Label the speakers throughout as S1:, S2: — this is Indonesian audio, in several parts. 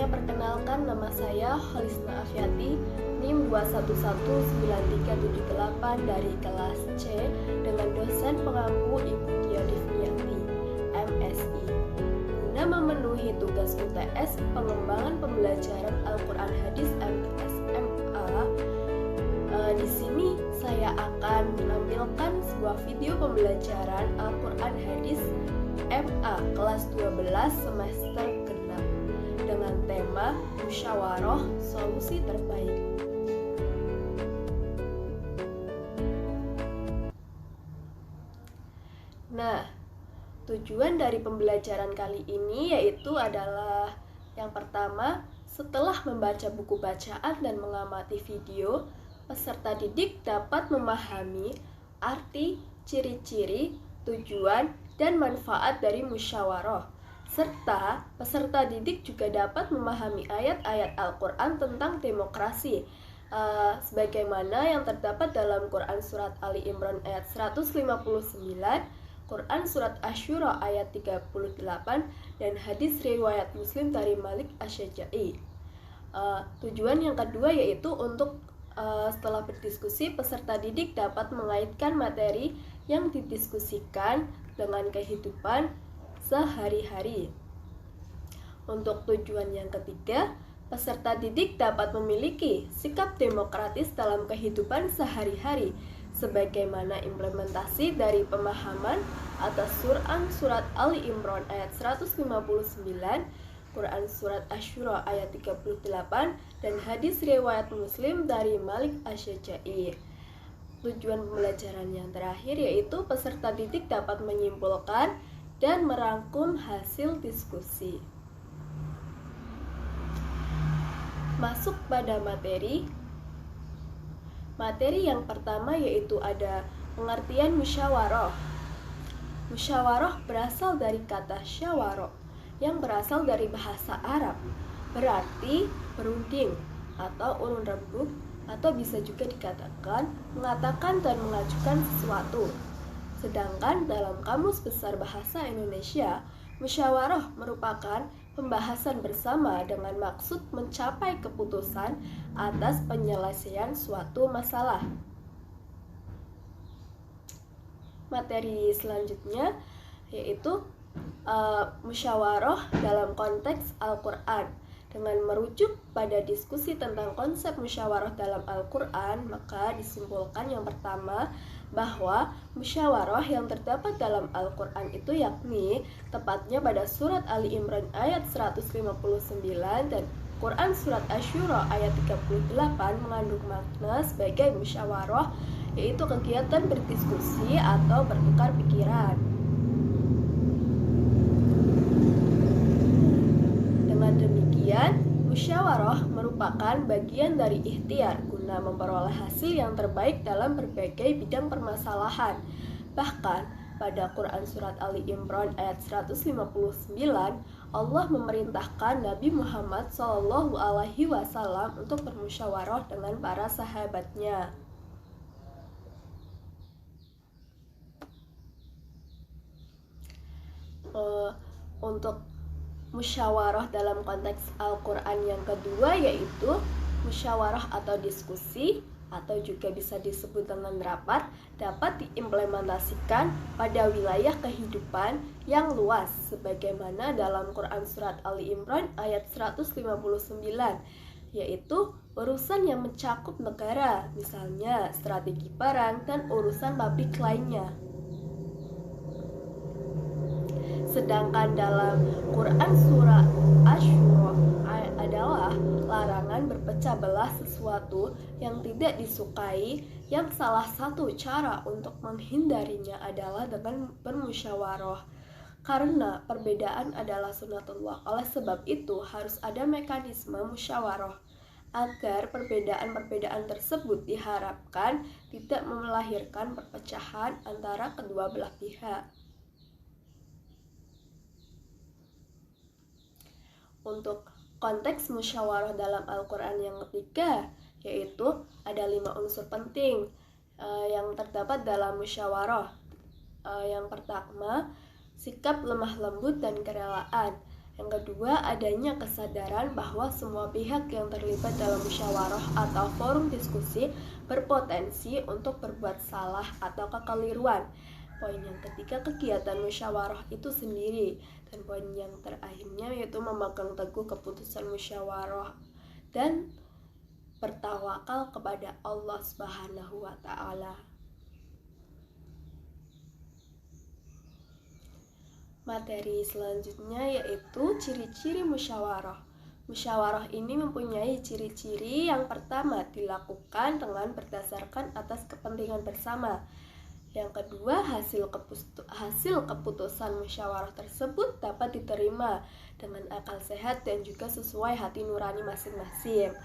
S1: Sebelumnya perkenalkan, nama saya Holisna Afiati, NIM 2119378 dari kelas C dengan dosen pengampu Ibu Tia Divyanti, MSI. Guna memenuhi tugas UTS pengembangan pembelajaran Al-Quran Hadis MTS-MA, di sini saya akan menampilkan sebuah video pembelajaran Al-Quran Hadis MA kelas 12 semester ke-6 dengan tema Musyawarah Solusi Terbaik. Nah, tujuan dari pembelajaran kali ini yaitu adalah yang pertama, setelah membaca buku bacaan dan mengamati video, peserta didik dapat memahami arti, ciri-ciri, tujuan, dan manfaat dari musyawarah. Serta peserta didik juga dapat memahami ayat-ayat Al-Quran tentang demokrasi, sebagaimana yang terdapat dalam Quran Surat Ali Imran ayat 159, Quran Surat Asy-Syura ayat 38, dan hadis riwayat Muslim dari Malik Asy-Syajai. Tujuan yang kedua yaitu untuk setelah berdiskusi, peserta didik dapat mengaitkan materi yang didiskusikan dengan kehidupan sehari-hari. Untuk tujuan yang ketiga, peserta didik dapat memiliki sikap demokratis dalam kehidupan sehari-hari, sebagaimana implementasi dari pemahaman atas Surat Ali Imran ayat 159, Quran Surat Asy-Syura ayat 38, dan hadis riwayat Muslim dari Malik Asy-Syajai. Tujuan pembelajaran yang terakhir yaitu peserta didik dapat menyimpulkan dan merangkum hasil diskusi. Masuk pada materi. Materi yang pertama yaitu ada pengertian musyawarah. Musyawarah berasal dari kata syawarah yang berasal dari bahasa Arab, berarti berunding atau ulun rembuk, atau bisa juga dikatakan mengatakan dan mengajukan sesuatu. Sedangkan dalam Kamus Besar Bahasa Indonesia, musyawarah merupakan pembahasan bersama dengan maksud mencapai keputusan atas penyelesaian suatu masalah. Materi selanjutnya yaitu musyawarah dalam konteks Al-Quran. Dengan merujuk pada diskusi tentang konsep musyawarah dalam Al-Quran, maka disimpulkan yang pertama bahwa musyawarah yang terdapat dalam Al-Quran itu yakni tepatnya pada Surat Ali Imran ayat 159 dan Quran Surat Asy-Syura ayat 38 mengandung makna sebagai musyawarah, yaitu kegiatan berdiskusi atau bertukar pikiran. Dengan demikian, musyawarah merupakan bagian dari ikhtiar guna memperoleh hasil yang terbaik dalam berbagai bidang permasalahan. Bahkan, pada Quran Surat Ali Imran ayat 159, Allah memerintahkan Nabi Muhammad SAW untuk bermusyawarah dengan para sahabatnya. Untuk musyawarah dalam konteks Al-Quran yang kedua yaitu musyawarah atau diskusi, atau juga bisa disebut dengan rapat, dapat diimplementasikan pada wilayah kehidupan yang luas sebagaimana dalam Quran Surat Ali Imran ayat 159, yaitu urusan yang mencakup negara, misalnya strategi perang dan urusan publik lainnya. Sedangkan dalam Quran Surah Asy-Syura adalah larangan berpecah belah sesuatu yang tidak disukai, yang salah satu cara untuk menghindarinya adalah dengan bermusyawarah. Karena perbedaan adalah sunatullah, oleh sebab itu harus ada mekanisme musyawarah agar perbedaan-perbedaan tersebut diharapkan tidak melahirkan perpecahan antara kedua belah pihak. Untuk konteks musyawarah dalam Al-Quran yang ketiga, yaitu ada 5 unsur penting yang terdapat dalam musyawarah. Yang pertama, sikap lemah lembut dan kerelaan. Yang kedua, adanya kesadaran bahwa semua pihak yang terlibat dalam musyawarah atau forum diskusi berpotensi untuk berbuat salah atau kekeliruan. Poin yang ketiga, kegiatan musyawarah itu sendiri. Dan poin yang terakhirnya yaitu memegang teguh keputusan musyawarah dan bertawakal kepada Allah Subhanahu wa Ta'ala. Materi selanjutnya yaitu ciri-ciri musyawarah. Musyawarah ini mempunyai ciri-ciri. Yang pertama, dilakukan dengan berdasarkan atas kepentingan bersama. Yang kedua, hasil keputusan musyawarah tersebut dapat diterima dengan akal sehat dan juga sesuai hati nurani masing-masing.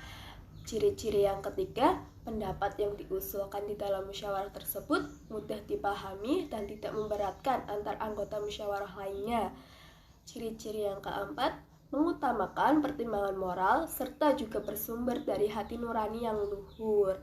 S1: Ciri-ciri yang ketiga, pendapat yang diusulkan di dalam musyawarah tersebut mudah dipahami dan tidak memberatkan antar anggota musyawarah lainnya. Ciri-ciri yang keempat, mengutamakan pertimbangan moral serta juga bersumber dari hati nurani yang luhur.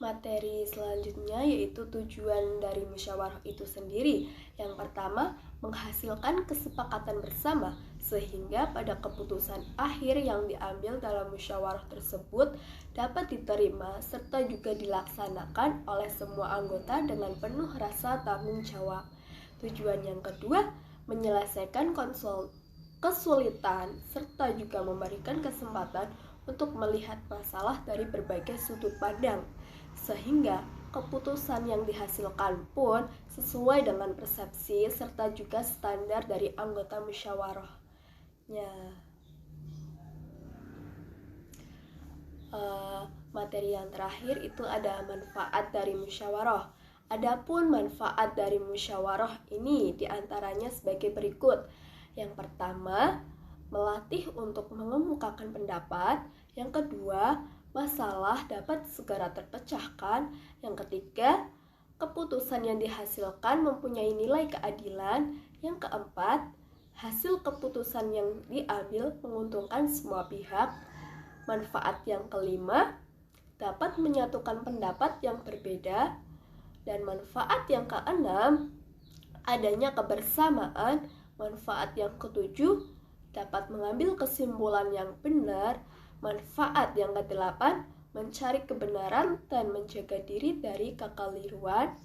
S1: Materi selanjutnya yaitu tujuan dari musyawarah itu sendiri. Yang pertama, menghasilkan kesepakatan bersama sehingga pada keputusan akhir yang diambil dalam musyawarah tersebut dapat diterima serta juga dilaksanakan oleh semua anggota dengan penuh rasa tanggung jawab. Tujuan yang kedua, menyelesaikan kesulitan serta juga memberikan kesempatan untuk melihat masalah dari berbagai sudut pandang, sehingga keputusan yang dihasilkan pun sesuai dengan persepsi serta juga standar dari anggota musyawarahnya. Materi yang terakhir itu ada manfaat dari musyawarah. Adapun manfaat dari musyawarah ini diantaranya sebagai berikut. Yang pertama, melatih untuk mengemukakan pendapat. Yang kedua, masalah dapat segera terpecahkan. Yang ketiga, keputusan yang dihasilkan mempunyai nilai keadilan. Yang keempat, hasil keputusan yang diambil menguntungkan semua pihak. Manfaat yang kelima, dapat menyatukan pendapat yang berbeda. Dan manfaat yang keenam, adanya kebersamaan. Manfaat yang ketujuh, dapat mengambil kesimpulan yang benar. Manfaat yang kedelapan, mencari kebenaran dan menjaga diri dari kekeliruan.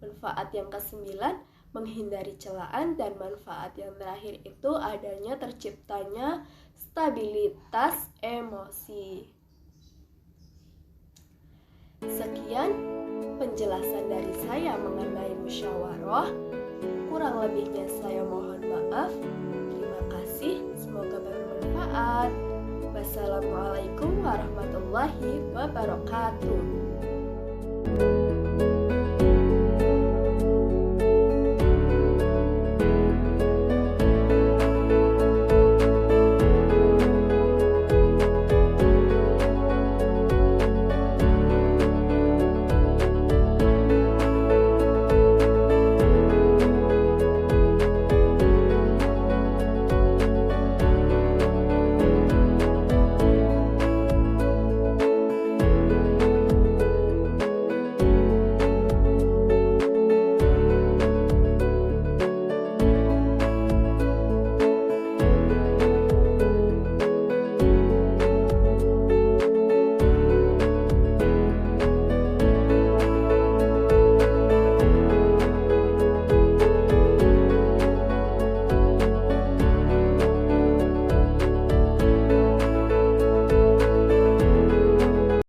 S1: Manfaat yang kesembilan, menghindari celaan. Dan manfaat yang terakhir itu adanya terciptanya stabilitas emosi. Sekian penjelasan dari saya mengenai musyawarah. Kurang lebihnya saya mohon maaf. Terima kasih, semoga bermanfaat. Wassalamualaikum warahmatullahi wabarakatuh.